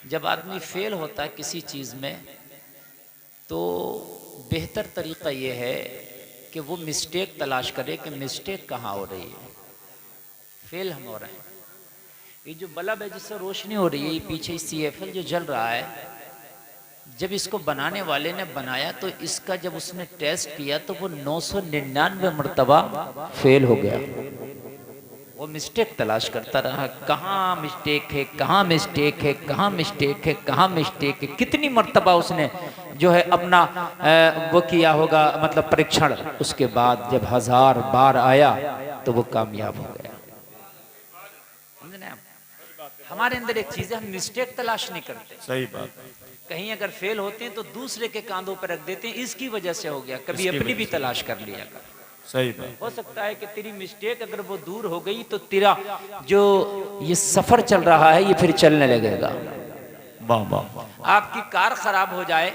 जब आदमी फेल होता है किसी चीज़ में तो बेहतर तरीक़ा ये है कि वो मिस्टेक तलाश करे कि मिस्टेक कहाँ हो रही है। फेल हम हो रहे हैं, ये जो बल्ब है जिससे रोशनी हो रही है, ये पीछे CFL जो जल रहा है, जब इसको बनाने वाले ने बनाया तो इसका जब उसने टेस्ट किया तो वो 999 मरतबा फेल हो गया। वो मिस्टेक तलाश करता रहा, कहाँ मिस्टेक है, कहाँ मिस्टेक है, कहाँ मिस्टेक है, कहाँ मिस्टेक है। कितनी मर्तबा उसने जो है अपना वो किया होगा, मतलब परीक्षण। उसके बाद जब 1000 बार आया तो वो कामयाब हो गया। समझे ना? हमारे अंदर एक चीज है, हम मिस्टेक तलाश नहीं करते। सही बात। कहीं अगर फेल होते हैं तो दूसरे के कांधों पर रख देते हैं, इसकी वजह से हो गया। कभी अपनी भी तलाश कर लिया कर। सही बात। हो सकता है कि तेरी मिस्टेक अगर वो दूर हो गई तो तेरा जो ये सफर चल रहा है ये फिर चलने लगेगा। वाह वाह। आपकी कार खराब हो जाए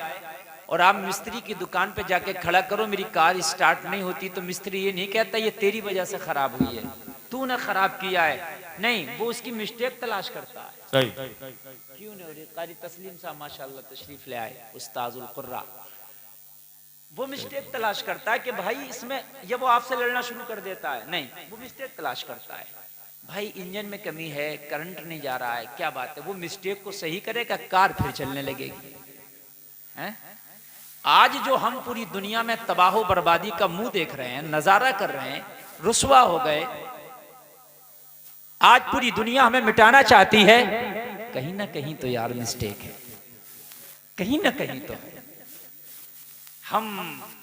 और आप मिस्त्री की दुकान पे जाके खड़ा करो, मेरी कार स्टार्ट नहीं होती, तो मिस्त्री ये नहीं कहता ये तेरी वजह से खराब हुई है, तूने खराब किया है। नहीं, वो उसकी मिस्टेक तलाश करता है। सही। क्यों नहीं हो रही? कारी तस्लीम साहब माशाल्लाह तशरीफ ले आए, उस्ताजुल कुर्रा। वो मिस्टेक तलाश करता है कि भाई इसमें, या वो आपसे लड़ना शुरू कर देता है। नहीं, वो मिस्टेक तलाश करता है, भाई इंजन में कमी है, करंट नहीं जा रहा है, क्या बात है। वो मिस्टेक को सही करेगा, कार फिर चलने लगेगी। हैं? आज जो हम पूरी दुनिया में तबाह बर्बादी का मुंह देख रहे हैं, नजारा कर रहे हैं, रुसवा हो गए, आज पूरी दुनिया हमें मिटाना चाहती है, कहीं ना कहीं तो यार मिस्टेक है, कहीं ना कहीं तो है। हम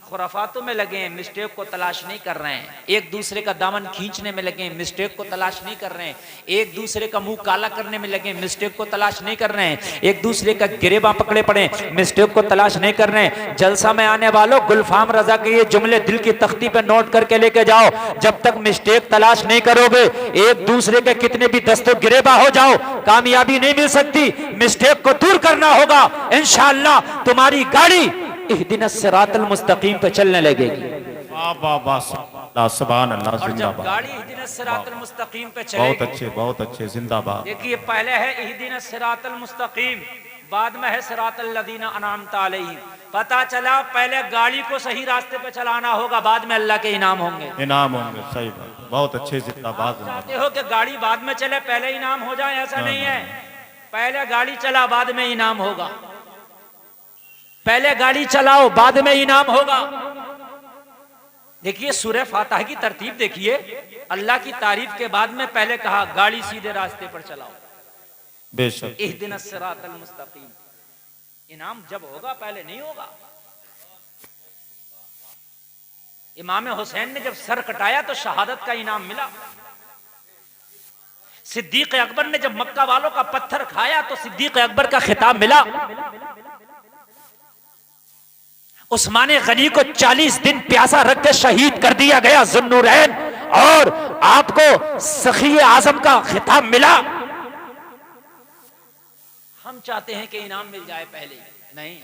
खुराफातों में लगे हैं, मिस्टेक को तलाश नहीं कर रहे हैं। एक दूसरे का दामन खींचने में लगे हैं, मिस्टेक को तलाश नहीं कर रहे हैं। एक दूसरे का मुंह काला करने में लगे हैं, मिस्टेक को तलाश नहीं कर रहे हैं। एक दूसरे का गिरेबां पकड़े पड़े, मिस्टेक को तलाश नहीं कर रहे हैं। जलसा में आने वालों, गुलफाम रजा के ये जुमले दिल की तख्ती पे नोट करके लेके जाओ। जब तक मिस्टेक तलाश नहीं करोगे, एक दूसरे के कितने भी दस्तों गिरेबा हो जाओ, कामयाबी नहीं मिल सकती। मिस्टेक को दूर करना होगा, इंशाअल्लाह तुम्हारी गाड़ी इहदिनस सिरातल मुस्तकीम पे चलने लगेगी। वाह वाह वाह, सुभान अल्लाह, और जब जिंदाबाद। गाड़ी इहदिनस सिरातल मुस्तकीम पे बहुत चलेगी, बहुत अच्छे, जिंदाबाद। देखिए पहले है इहदिनस सिरातल मुस्तकीम, बाद में है सिरातल लदीना अनअमता अलैहिम। पता चला पहले गाड़ी को सही रास्ते पे चलाना होगा, बाद में अल्लाह के इनाम होंगे। इनाम होंगे, सही बात, बहुत अच्छे, जिंदाबाद। चाहते हो कि गाड़ी बाद में चले पहले इनाम हो जाए? ऐसा नहीं है, पहले गाड़ी चला बाद में इनाम होगा। पहले गाड़ी चलाओ बाद में इनाम होगा। देखिए सूरह फातिहा की तरतीब देखिए, अल्लाह की तारीफ के बाद में पहले कहा गाड़ी सीधे रास्ते पर चलाओ, बेशक। इहदिनस सिरातल मुस्तकीम। इनाम जब होगा, पहले नहीं होगा। इमाम हुसैन ने जब सर कटाया तो शहादत का इनाम मिला। सिद्दीक अकबर ने जब मक्का वालों का पत्थर खाया तो सिद्दीक अकबर का खिताब मिला। उस्मान गनी को 40 दिन प्यासा रख के शहीद कर दिया गया, जुन्नूरैन, और आपको सखी आजम का खिताब मिला। हम चाहते हैं कि इनाम मिल जाए पहले, नहीं,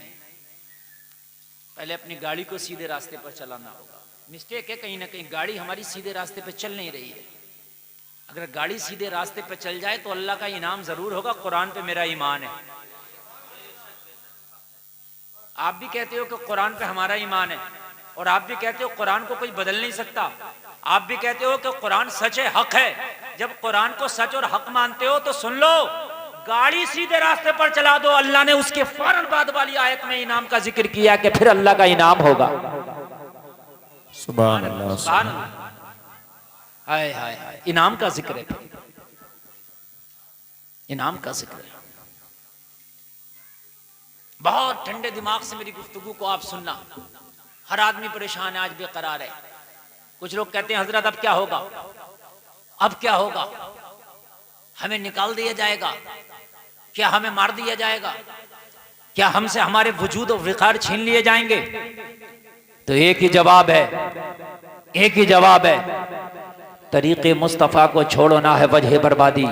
पहले अपनी गाड़ी को सीधे रास्ते पर चलाना होगा। मिस्टेक है कहीं ना कहीं, गाड़ी हमारी सीधे रास्ते पर चल नहीं रही है। अगर गाड़ी सीधे रास्ते पर चल जाए तो अल्लाह का इनाम जरूर होगा। कुरान पे मेरा ईमान है। आप भी कहते हो कि कुरान पे हमारा ईमान है, और आप भी कहते हो कुरान को कोई बदल नहीं सकता। आप भी कहते हो कि कुरान सच है, हक है। जब कुरान को सच और हक मानते हो तो सुन लो, गाड़ी सीधे रास्ते पर चला दो। अल्लाह ने उसके फौरन बाद वाली आयत में इनाम का जिक्र किया कि फिर अल्लाह का इनाम होगा। सुभान अल्लाह, सुभान अल्लाह, हाय हाय हाय, इनाम का जिक्र है, इनाम का जिक्र है। बहुत ठंडे दिमाग से मेरी गुफ्तगू को आप सुनना। हर आदमी परेशान है, आज बेकरार है। कुछ लोग कहते हैं हजरत अब क्या होगा, अब क्या होगा, हमें निकाल दिया जाएगा क्या, हमें मार दिया जाएगा क्या, हमसे हमारे वजूद और विकार छीन लिए जाएंगे? तो एक ही जवाब है, एक ही जवाब है, तरीके मुस्तफा को छोड़ो ना है वजह बर्बादी।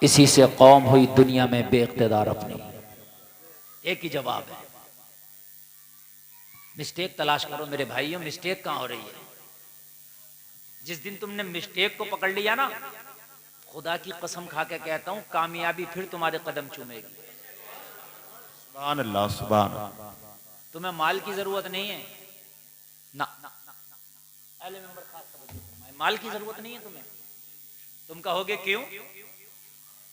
इसी से कौम हुई दुनिया में बेइख्तिदार अपनी। एक ही जवाब है, मिस्टेक तलाश करो मेरे भाइयों। मिस्टेक कहां हो रही है? जिस दिन तुमने मिस्टेक को पकड़ लिया ना, खुदा की कसम खा के कहता हूं, कामयाबी फिर तुम्हारे कदम चूमेगी। सुभान अल्लाह, सुभान अल्लाह। तुम्हें माल की जरूरत नहीं है ना, अहले मेंबर खास तवज्जो फरमाएं, माल की जरूरत नहीं है तुम्हें। तुम कहोगे क्यों?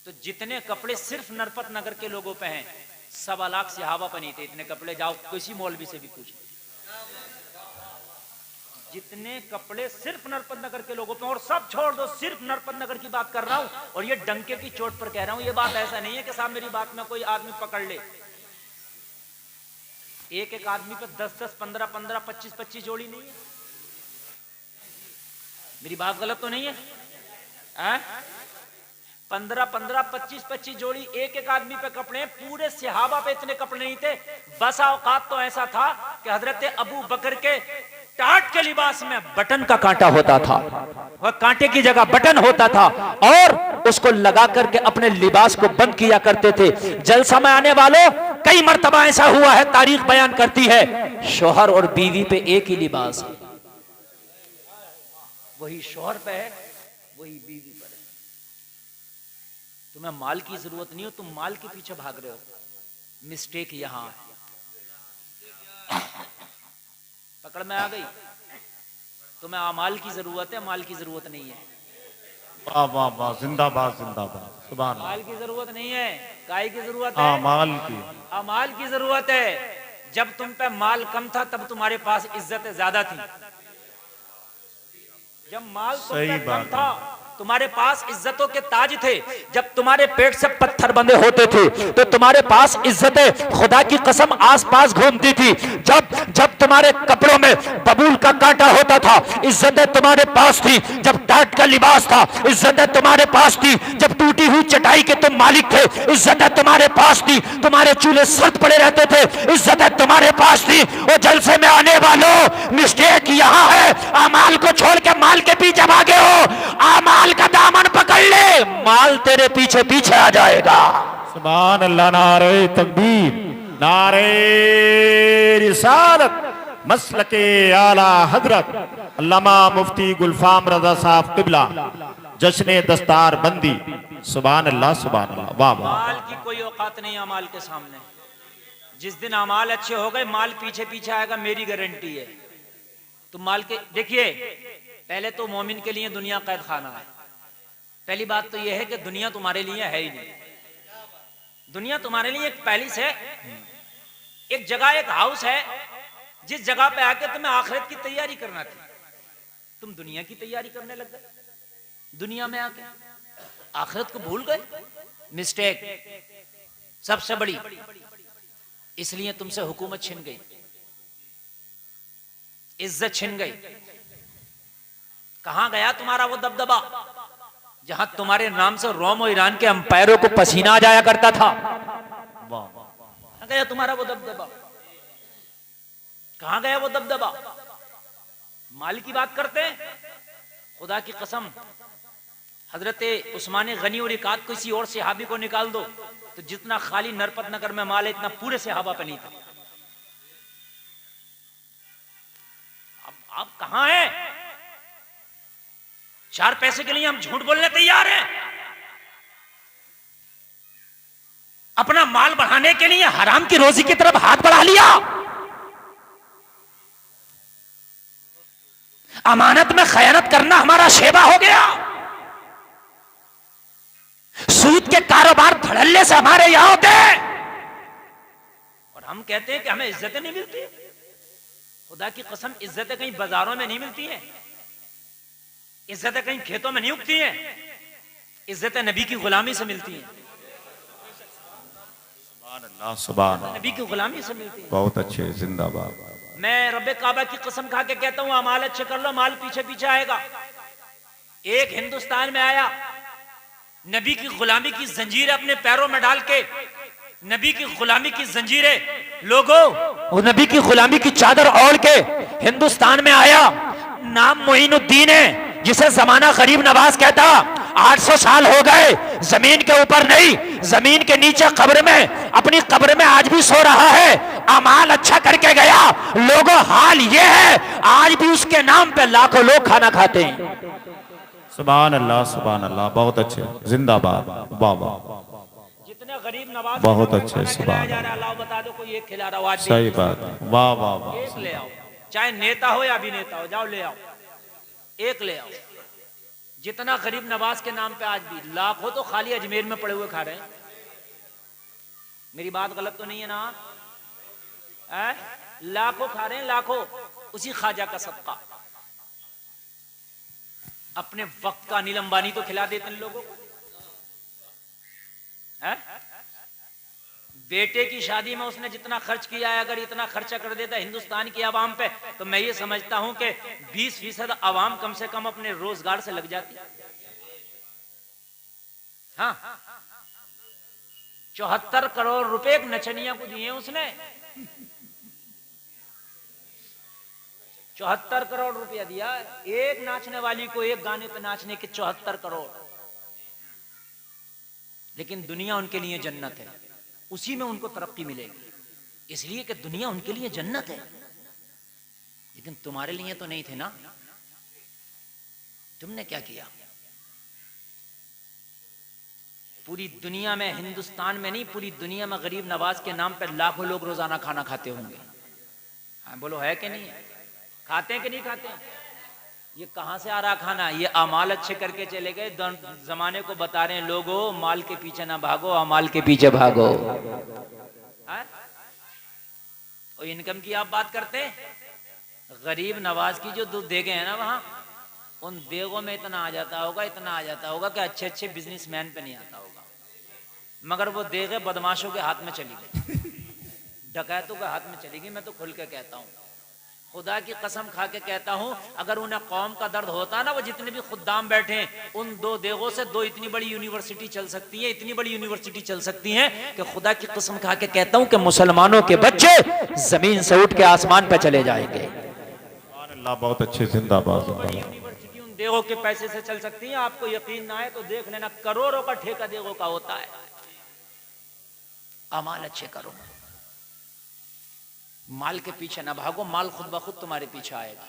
तो जितने कपड़े सिर्फ नरपत नगर के लोगों पे हैं, 1.25 लाख सहाबा पे नहीं थे इतने कपड़े। जाओ किसी मौलवी से भी पूछ, जितने कपड़े सिर्फ नरपत नगर के लोगों पे, और सब छोड़ दो, सिर्फ नरपत नगर की बात कर रहा हूं, और ये डंके की चोट पर कह रहा हूं। ये बात ऐसा नहीं है कि साहब मेरी बात में कोई आदमी पकड़ ले। एक एक आदमी पे 10-10, 15-15, 25-25 जोड़ी नहीं है। मेरी बात गलत तो नहीं है? 15-15, 25-25 जोड़ी एक एक आदमी पे कपड़े। पूरे सहाबा पे इतने कपड़े नहीं थे। बसा औकात तो ऐसा था कि हजरत अबू बकर के टाट के लिबास में बटन का कांटा होता था, वह कांटे की जगह बटन होता था, और उसको लगा करके अपने लिबास को बंद किया करते थे। जलसा में आने वालों, कई मर्तबा ऐसा हुआ है, तारीख बयान करती है, शौहर और बीवी पे एक ही लिबास है, वही शौहर पे है, वही बीवी पर है। तुम्हें माल की जरूरत नहीं हो, तुम माल के पीछे भाग रहे हो। मिस्टेक यहां है। पकड़ में आ गई? तुम्हें अमाल की जरूरत है, माल की जरूरत नहीं है। वाह वाह वाह, जिंदाबाद जिंदाबाद, सुभान अल्लाह। माल की जरूरत नहीं है, काय की जरूरत है? अमाल की। अमाल की जरूरत है। जब तुम पे माल कम था तब तुम्हारे पास इज्जतें ज्यादा थी। जब माल तुम पे कम था तुम्हारे पास इज्जतों के ताज थे। जब तुम्हारे पेट से पत्थर बंधे होते थे तो तुम्हारे पास इज्जतें खुदा की कसम आसपास घूमती थी। जब जब तुम्हारे कपड़ों में बबूल का कांटा होता था, इज्जतें तुम्हारे पास थी। जब टाट का लिबास था, इज्जतें तुम्हारे पास थी। जब टूटी हुई चटाई के तुम मालिक थे, इज्जतें तुम्हारे पास थी। तुम्हारे चूल्हे सर्द पड़े रहते थे, इज्जतें तुम्हारे पास थी। और जलसे में आने वालों, मिस्टेक यहाँ है, अमाल को छोड़ के माल के पीछे भागे हो। अमाल का दामन पकड़ ले, माल तेरे पीछे पीछे आ जाएगा। सुभान अल्लाह, नारे तकबीर, नारे रिसालत, मसलके आला हजरत अल्लामा मुफ्ती गुलफाम रजा साहब किबला, जश्न दस्तार बंदी। सुभान अल्लाह, सुभान अल्लाह, वाह वाह। माल की कोई औकात नहीं अमाल के सामने। जिस दिन अमाल अच्छे हो गए, माल पीछे पीछे आएगा, मेरी गारंटी है। तो माल के देखिए, पहले तो मोमिन के लिए दुनिया कैद खाना है। पहली बात तो यह है कि दुनिया तुम्हारे लिए है ही नहीं। दुनिया तुम्हारे लिए एक पैलेस है, एक जगह, एक हाउस है, जिस जगह पे आके तुम्हें आखिरत की तैयारी करना थी, तुम दुनिया की तैयारी करने लग गए। दुनिया में आके आखिरत को भूल गए। मिस्टेक सबसे बड़ी। इसलिए तुमसे हुकूमत छिन गई, इज्जत छिन गई। कहां गया तुम्हारा वो दबदबा जहां तुम्हारे नाम से रोम और ईरान के अंपायरों को पसीना आ जाया करता था? कहां गया तुम्हारा वो दबदबा? कहां गया वो दबदबा? माल की बात करते हैं, खुदा की कसम, हजरत उस्मान गनी और इकाद किसी और सहाबी को निकाल दो तो जितना खाली नरपत नगर में माल है, इतना पूरे सहाबा पे नहीं था। अब आप कहां हैं? 4 पैसे के लिए हम झूठ बोलने तैयार हैं। अपना माल बढ़ाने के लिए हराम की रोजी की तरफ हाथ बढ़ा लिया। अमानत में खयानत करना हमारा शेवा हो गया। सूद के कारोबार धड़ल्ले से हमारे यहां होते हैं और हम कहते हैं कि हमें इज्जतें नहीं मिलती। खुदा की कसम, इज्जतें कहीं बाजारों में नहीं मिलती हैं, इज्जतें कहीं खेतों में नहीं उगती हैं, इज्जतें नबी की गुलामी से मिलती हैं। सुभान अल्लाह, सुभान अल्लाह, नबी की गुलामी से मिलती है। बहुत अच्छे, जिंदाबाद। मैं रब्बे काबा की कसम खा के कहता हूं, अमाल अच्छे कर लो, माल पीछे पीछे आएगा। एक हिंदुस्तान में आया, नबी की गुलामी की जंजीरें अपने पैरों में डाल के, नबी की गुलामी की जंजीरें, लोगों वो नबी की गुलामी की चादर ओढ़ के हिंदुस्तान में आया। नाम मोइनुद्दीन है, जिसे जमाना गरीब नवाज कहता। 800 साल हो गए, जमीन के ऊपर नहीं, जमीन के नीचे कब्र में, अपनी कब्र में आज भी सो रहा है। अमाल अच्छा करके गया। लोगों, हाल ये है, आज भी उसके नाम पे लाखों लोग खाना खाते हैं। सुभान अल्लाह, बहुत अच्छे, जिंदाबाद, वाह वाह, जितने गरीब नवाज बहुत को अच्छे, खाना सुभान खिलाया जा रहा है, अल्लाह बता दो कोई एक खिला रहा हो आज भी। सही बात, वाह वाह वाह, एक ले आओ, चाहे नेता हो या अभिनेता हो, जाओ ले आओ, एक ले आओ। जितना गरीब नवाज के नाम पे आज भी लाखों तो खाली अजमेर में पड़े हुए खा रहे हैं। मेरी बात गलत तो नहीं है ना? लाखों खा रहे हैं, लाखों, उसी ख्वाजा का सदका। अपने वक्त का अनिल अंबानी तो खिला देते हैं लोगों को। बेटे की शादी में उसने जितना खर्च किया है, अगर इतना खर्चा कर देता हिंदुस्तान की आवाम पे, तो मैं ये समझता हूं कि 20% आवाम कम से कम अपने रोजगार से लग जाती। हाँ, 74 करोड़ रुपए एक नचनिया को दिए उसने। 74 करोड़ रुपया दिया एक नाचने वाली को, एक गाने पे नाचने के 74 करोड़। लेकिन दुनिया उनके लिए जन्नत है, उसी में उनको तरक्की मिलेगी, इसलिए कि दुनिया उनके लिए जन्नत है। लेकिन तुम्हारे लिए तो नहीं थे ना। तुमने क्या किया? पूरी दुनिया में, हिंदुस्तान में नहीं, पूरी दुनिया में गरीब नवाज के नाम पर लाखों लोग रोजाना खाना खाते होंगे। हाँ बोलो, है कि नहीं है? खाते हैं कि नहीं खाते हैं? ये कहां से आ रहा खाना? ये अमाल अच्छे करके चले गए, जमाने को बता रहे हैं लोगों, माल के पीछे ना भागो, अमाल के पीछे भागो। और इनकम की आप बात करते हैं, गरीब नवाज की जो देगे हैं ना वहां, उन देगों में इतना आ जाता होगा, इतना आ जाता होगा कि अच्छे अच्छे बिजनेसमैन पे नहीं आता होगा। मगर वो देगे बदमाशों के हाथ में चली गई, डकैतों के हाथ में चली गई। मैं तो खुल के कहता हूं, खुदा की कसम खा के कहता हूं, अगर उन्हें कौम का दर्द होता ना, वो जितने भी खुद्दाम बैठे हैं, उन दो देगों से दो इतनी बड़ी यूनिवर्सिटी चल सकती है, इतनी बड़ी यूनिवर्सिटी चल सकती है कि खुदा की कसम खा के कहता हूं कि मुसलमानों के बच्चे जमीन से उठ के आसमान पे चले जाएंगे। अल्लाह, बहुत अच्छे, जिंदाबाद, यूनिवर्सिटी उन देगों के पैसे से चल सकती है। आपको यकीन ना आए तो देख लेना, करोड़ों का ठेका देगों का होता है। अमाल अच्छे करो, माल के पीछे ना भागो, माल खुद ब खुद तुम्हारे पीछे आएगा।